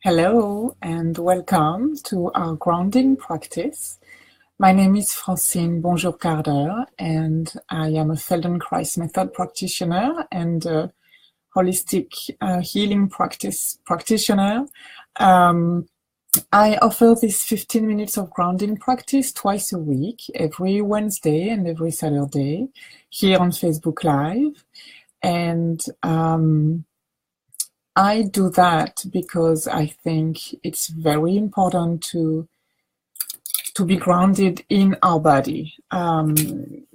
Hello and welcome to our grounding practice. My name is Francine Bonjour-Carter and I am a Feldenkrais method practitioner and a holistic healing practice practitioner. I offer this 15 minutes of grounding practice twice a week, every Wednesday and every Saturday, here on Facebook Live. And I do that because I think it's very important to be grounded in our body,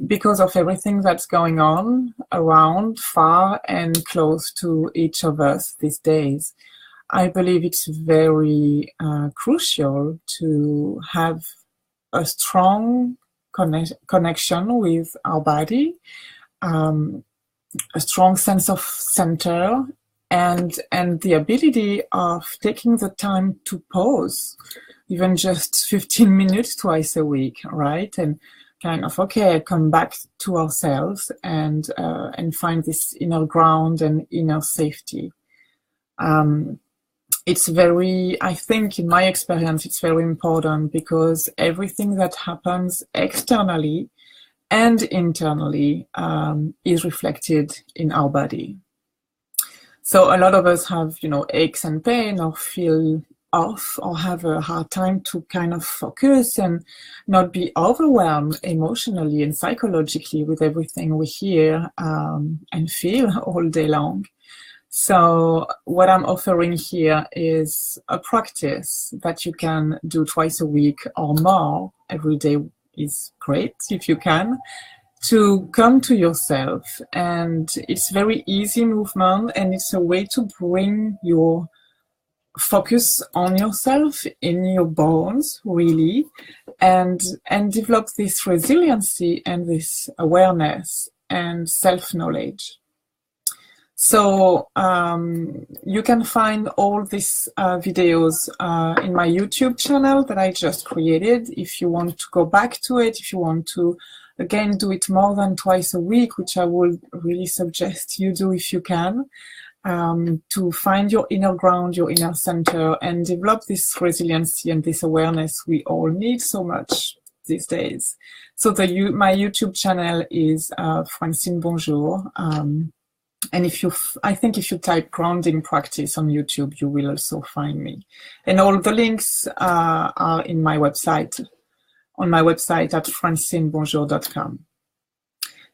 because of everything that's going on around, far and close to each of us these days. I believe it's very crucial to have a strong connection with our body, a strong sense of center, and the ability of taking the time to pause, even just 15 minutes twice a week, right? And kind of, come back to ourselves and find this inner ground and inner safety. It's very, I think in my experience, it's very important because everything that happens externally and internally is reflected in our body. So a lot of us have, aches and pain or feel off or have a hard time to kind of focus and not be overwhelmed emotionally and psychologically with everything we hear and feel all day long. So what I'm offering here is a practice that you can do twice a week or more. Every day is great if you can, to come to yourself. And it's very easy movement, and it's a way to bring your focus on yourself, in your bones, really, and develop this resiliency and this awareness and self-knowledge. So you can find all these videos in my YouTube channel that I just created. If you want to go back to it, if you want to again do it more than twice a week, which I would really suggest you do if you can, to find your inner ground, your inner center, and develop this resiliency and this awareness we all need so much these days. So my YouTube channel is Francine Bonjour. And I think if you type grounding practice on YouTube, you will also find me. And all the links are in my website, on my website at francinebonjour.com.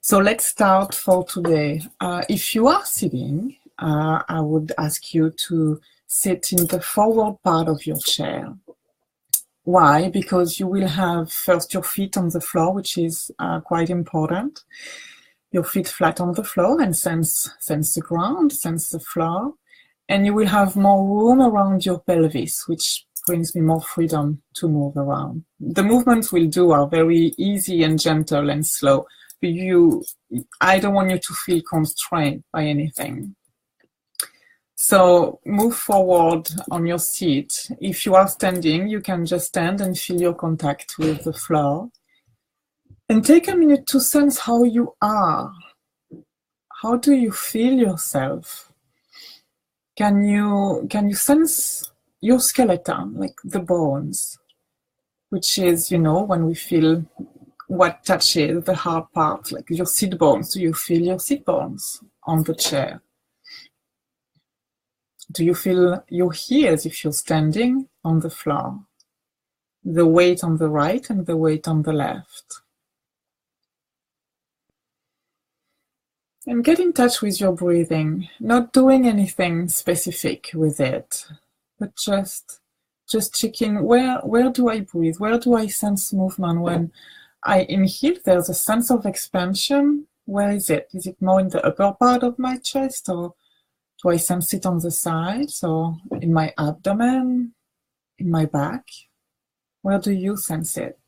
So let's start for today. If you are sitting, I would ask you to sit in the forward part of your chair. Why? Because you will have first your feet on the floor, which is quite important. Your feet flat on the floor and sense the ground, sense the floor. And you will have more room around your pelvis, which brings me more freedom to move around. The movements we'll do are very easy and gentle and slow. I don't want you to feel constrained by anything. So move forward on your seat. If you are standing, you can just stand and feel your contact with the floor. And take a minute to sense how you are. How do you feel yourself? Can you sense your skeleton, like the bones, which is, when we feel what touches the hard part, like your sit bones. Do you feel your sit bones on the chair? Do you feel your heels if you're standing on the floor? The weight on the right and the weight on the left. And get in touch with your breathing, not doing anything specific with it, but just checking where do I breathe? Where do I sense movement? When I inhale, there's a sense of expansion. Where is it? Is it more in the upper part of my chest, or do I sense it on the sides, or in my abdomen, in my back? Where do you sense it?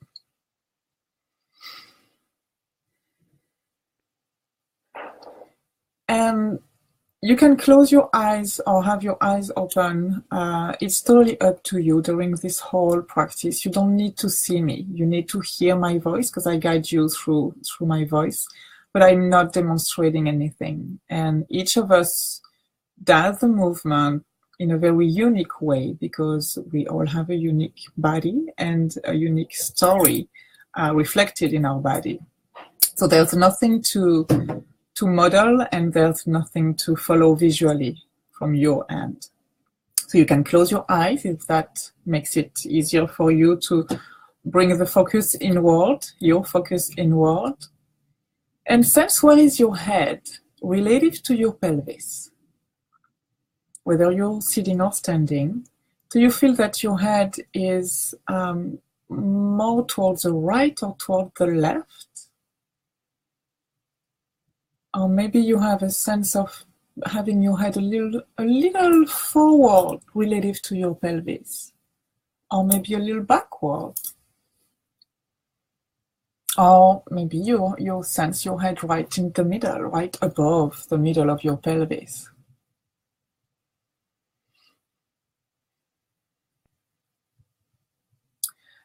And you can close your eyes or have your eyes open. It's totally up to you during this whole practice. You don't need to see me. You need to hear my voice because I guide you through my voice, but I'm not demonstrating anything. And each of us does the movement in a very unique way, because we all have a unique body and a unique story reflected in our body. So there's nothing to model, and there's nothing to follow visually from your end. So you can close your eyes if that makes it easier for you to bring the focus inward, your focus inward. And sense, where is your head relative to your pelvis? Whether you're sitting or standing, do you feel that your head is more towards the right or toward the left? Or maybe you have a sense of having your head a little forward relative to your pelvis, or maybe a little backward. Or maybe you sense your head right in the middle, right above the middle of your pelvis.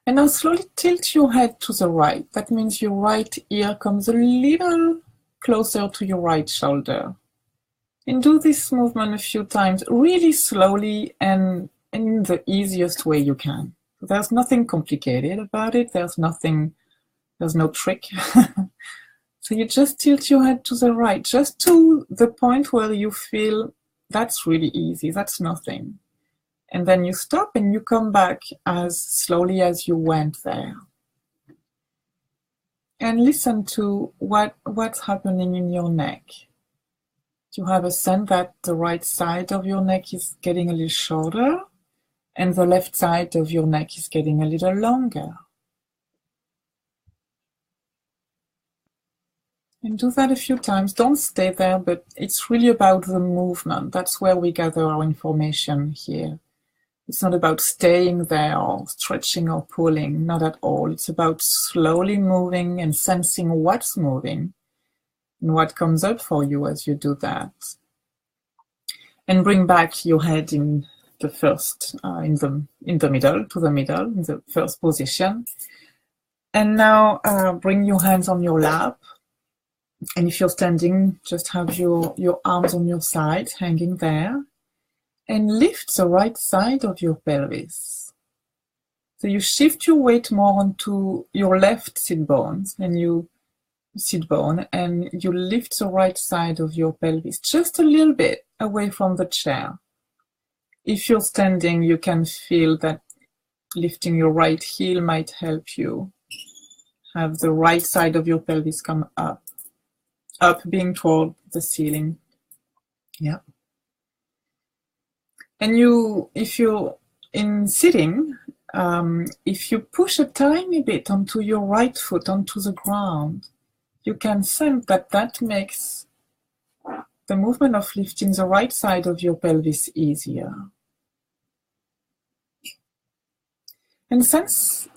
And now slowly tilt your head to the right. That means your right ear comes a little closer to your right shoulder. And do this movement a few times, really slowly and in the easiest way you can. There's nothing complicated about it. There's no trick. So you just tilt your head to the right, just to the point where you feel that's really easy, that's nothing. And then you stop and you come back as slowly as you went there. And listen to what's happening in your neck. Do you have a sense that the right side of your neck is getting a little shorter and the left side of your neck is getting a little longer? And do that a few times. Don't stay there, but it's really about the movement. That's where we gather our information here. It's not about staying there or stretching or pulling, not at all. It's about slowly moving and sensing what's moving and what comes up for you as you do that. And bring back your head in the first, in the middle, to the middle, in the first position. And now bring your hands on your lap. And if you're standing, just have your arms on your side, hanging there. And lift the right side of your pelvis. So you shift your weight more onto your left sit bone, and you lift the right side of your pelvis just a little bit away from the chair. If you're standing, you can feel that lifting your right heel might help you have the right side of your pelvis come up being toward the ceiling. Yeah. And if you're in sitting, if you push a tiny bit onto your right foot onto the ground, you can sense that makes the movement of lifting the right side of your pelvis easier. And sense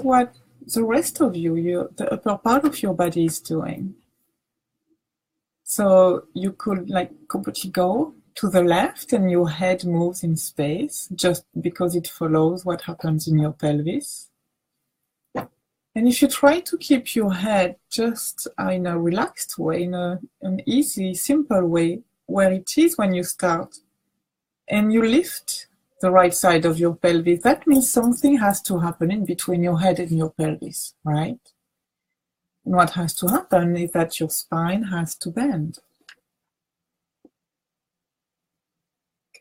what the rest of the upper part of your body is doing. So you could completely go to the left and your head moves in space just because it follows what happens in your pelvis. And if you try to keep your head just in a relaxed way, in an easy, simple way, where it is when you start, and you lift the right side of your pelvis, that means something has to happen in between your head and your pelvis, right? And what has to happen is that your spine has to bend.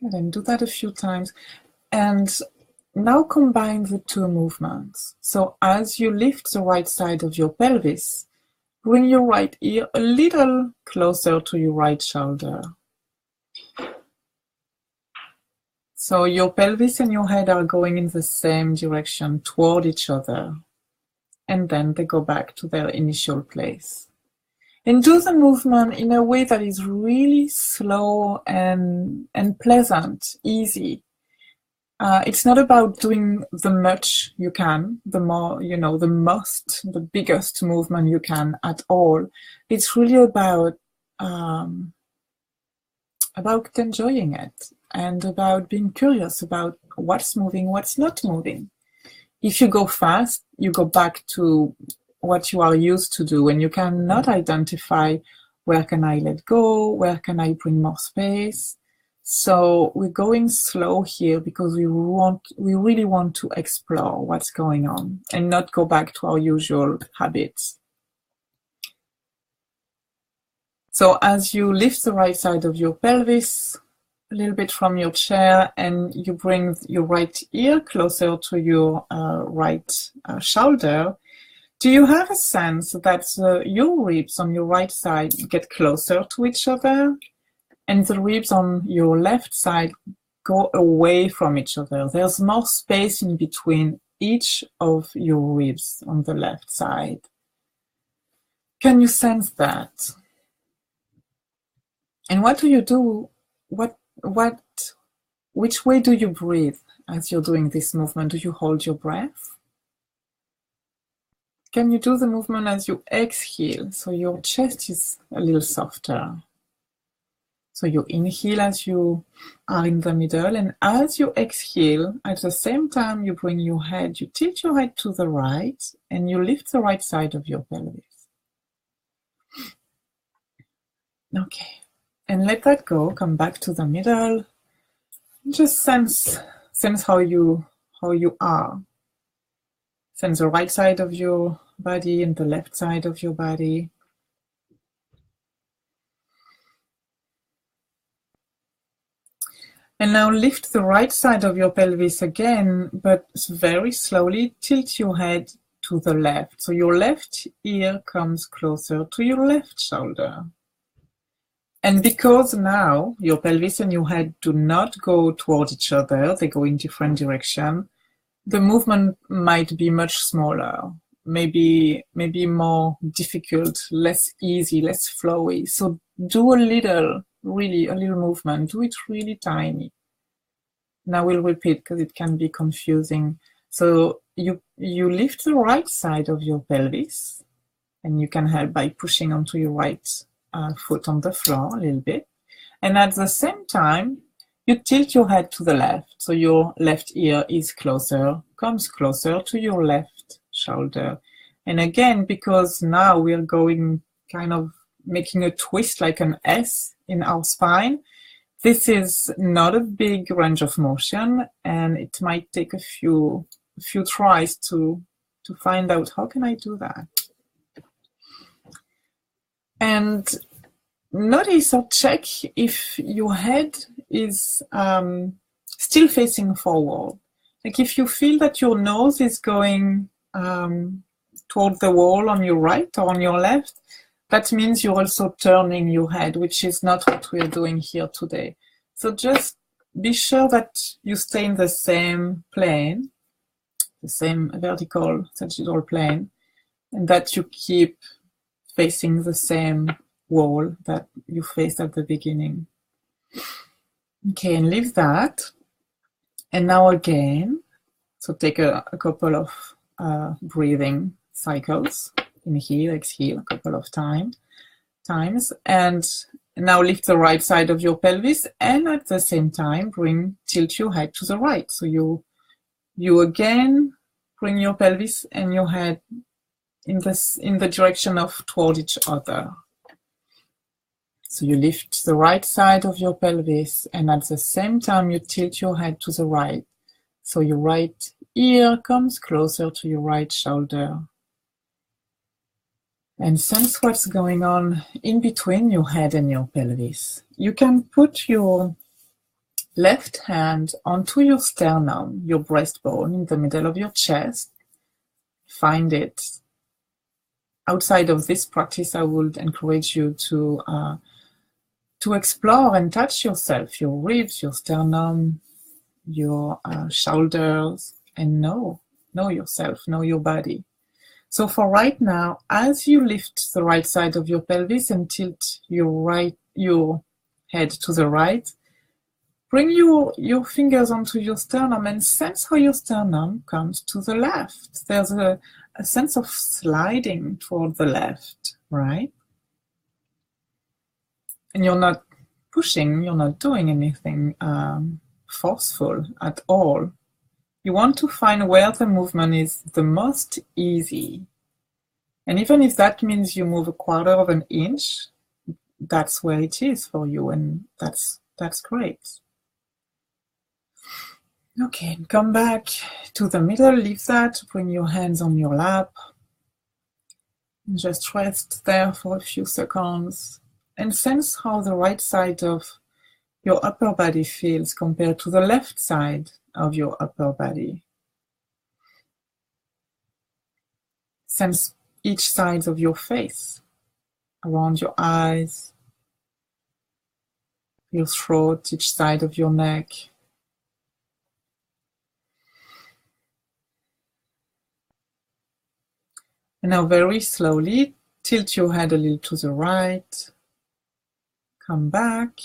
Good, and do that a few times. And now combine the two movements. So as you lift the right side of your pelvis, bring your right ear a little closer to your right shoulder. So your pelvis and your head are going in the same direction toward each other. And then they go back to their initial place. And do the movement in a way that is really slow and pleasant, easy. It's not about doing the much you can, the more, the biggest movement you can at all. It's really about enjoying it and about being curious about what's moving, what's not moving. If you go fast, you go back to what you are used to do, and you cannot identify where can I let go, where can I bring more space. So we're going slow here because we really want to explore what's going on and not go back to our usual habits. So as you lift the right side of your pelvis a little bit from your chair and you bring your right ear closer to your right shoulder, do you have a sense that your ribs on your right side get closer to each other and the ribs on your left side go away from each other? There's more space in between each of your ribs on the left side. Can you sense that? And what do you do? Which way do you breathe as you're doing this movement? Do you hold your breath? Can you do the movement as you exhale? So your chest is a little softer. So you inhale as you are in the middle, and as you exhale, at the same time you bring your head, you tilt your head to the right, and you lift the right side of your pelvis. Okay, and let that go. Come back to the middle. Just sense how you are. Sense the right side of your body and the left side of your body. And now lift the right side of your pelvis again, but very slowly tilt your head to the left. So your left ear comes closer to your left shoulder. And because now your pelvis and your head do not go toward each other, they go in different directions, the movement might be much smaller, maybe more difficult, less easy, less flowy. So do a little movement. Do it really tiny. Now we'll repeat because it can be confusing. So you lift the right side of your pelvis, and you can help by pushing onto your right foot on the floor a little bit. And at the same time, you tilt your head to the left. So your left ear comes closer to your left shoulder. And again, because now we're going kind of making a twist like an S in our spine, this is not a big range of motion, and it might take a few tries to find out how can I do that. And notice or check if your head is still facing forward. Like if you feel that your nose is going toward the wall on your right or on your left, that means you're also turning your head, which is not what we're doing here today. So just be sure that you stay in the same plane, the same vertical sagittal plane, and that you keep facing the same wall that you faced at the beginning. Okay, and leave that. And now again, so take a couple of breathing cycles. Inhale, exhale a couple of times, and now lift the right side of your pelvis, and at the same time tilt your head to the right. So you again bring your pelvis and your head in the direction of toward each other. So you lift the right side of your pelvis, and at the same time you tilt your head to the right. So your right ear comes closer to your right shoulder. And sense what's going on in between your head and your pelvis. You can put your left hand onto your sternum, your breastbone, in the middle of your chest. Find it. Outside of this practice, I would encourage you to explore and touch yourself, your ribs, your sternum, your shoulders, and know yourself, know your body. So for right now, as you lift the right side of your pelvis and tilt your head to the right, bring your fingers onto your sternum and sense how your sternum comes to the left. There's a sense of sliding toward the left, right? And you're not pushing, you're not doing anything forceful at all. You want to find where the movement is the most easy. And even if that means you move a quarter of an inch, that's where it is for you, and that's That's great. Okay, come back to the middle, leave that, bring your hands on your lap. And just rest there for a few seconds and sense how the right side of your upper body feels compared to the left side of your upper body. Sense each side of your face, around your eyes, your throat, each side of your neck. And now very slowly, tilt your head a little to the right, come back,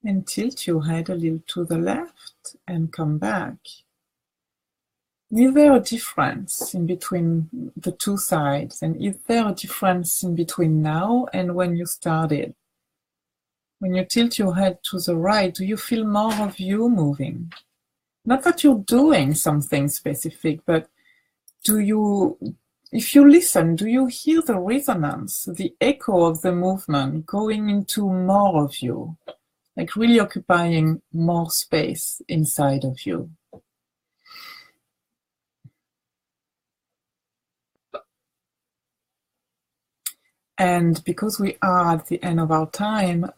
and tilt your head a little to the left, and come back. Is there a difference in between the two sides? And is there a difference in between now and when you started? When you tilt your head to the right, do you feel more of you moving? Not that you're doing something specific, but if you listen, do you hear the resonance, the echo of the movement going into more of you, like really occupying more space inside of you? And because we are at the end of our time,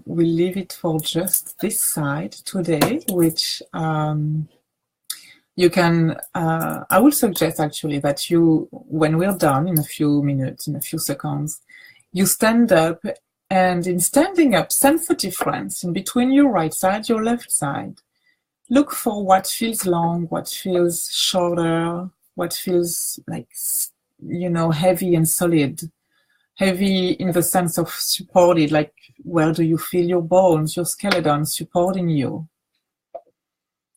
we leave it for just this side today, which you can, I would suggest actually that you, when we're done in a few minutes, in a few seconds, you stand up, and in standing up, sense the difference in between your right side, your left side. Look for what feels long, what feels shorter, what feels like, heavy and solid. Heavy in the sense of supported, like where do you feel your bones, your skeleton supporting you?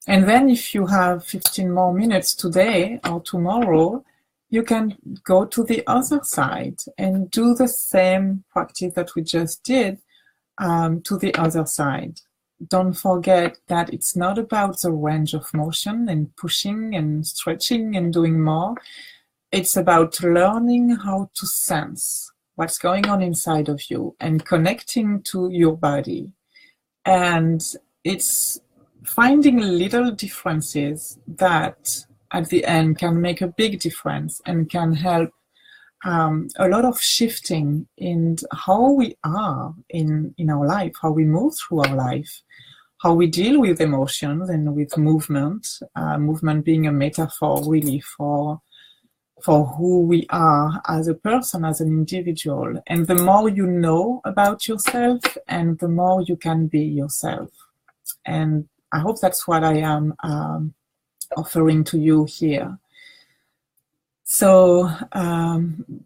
And then if you have 15 more minutes today or tomorrow, you can go to the other side and do the same practice that we just did to the other side. Don't forget that it's not about the range of motion and pushing and stretching and doing more. It's about learning how to sense what's going on inside of you and connecting to your body. And it's finding little differences that at the end can make a big difference and can help a lot of shifting in how we are in our life, how we move through our life, how we deal with emotions and with movement, movement being a metaphor really for who we are as a person, as an individual. And the more you know about yourself, and the more you can be yourself. And I hope that's what I am offering to you here. So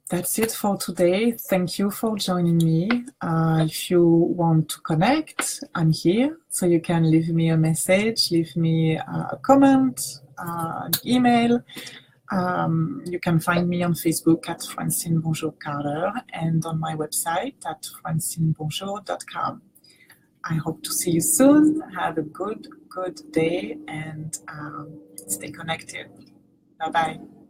that's it for today. Thank you for joining me. If you want to connect, I'm here. So you can leave me a message, leave me a comment, an email. You can find me on Facebook at Francine Bonjour-Carter and on my website at francinebonjour.com. I hope to see you soon. Have a good day and stay connected. Bye-bye.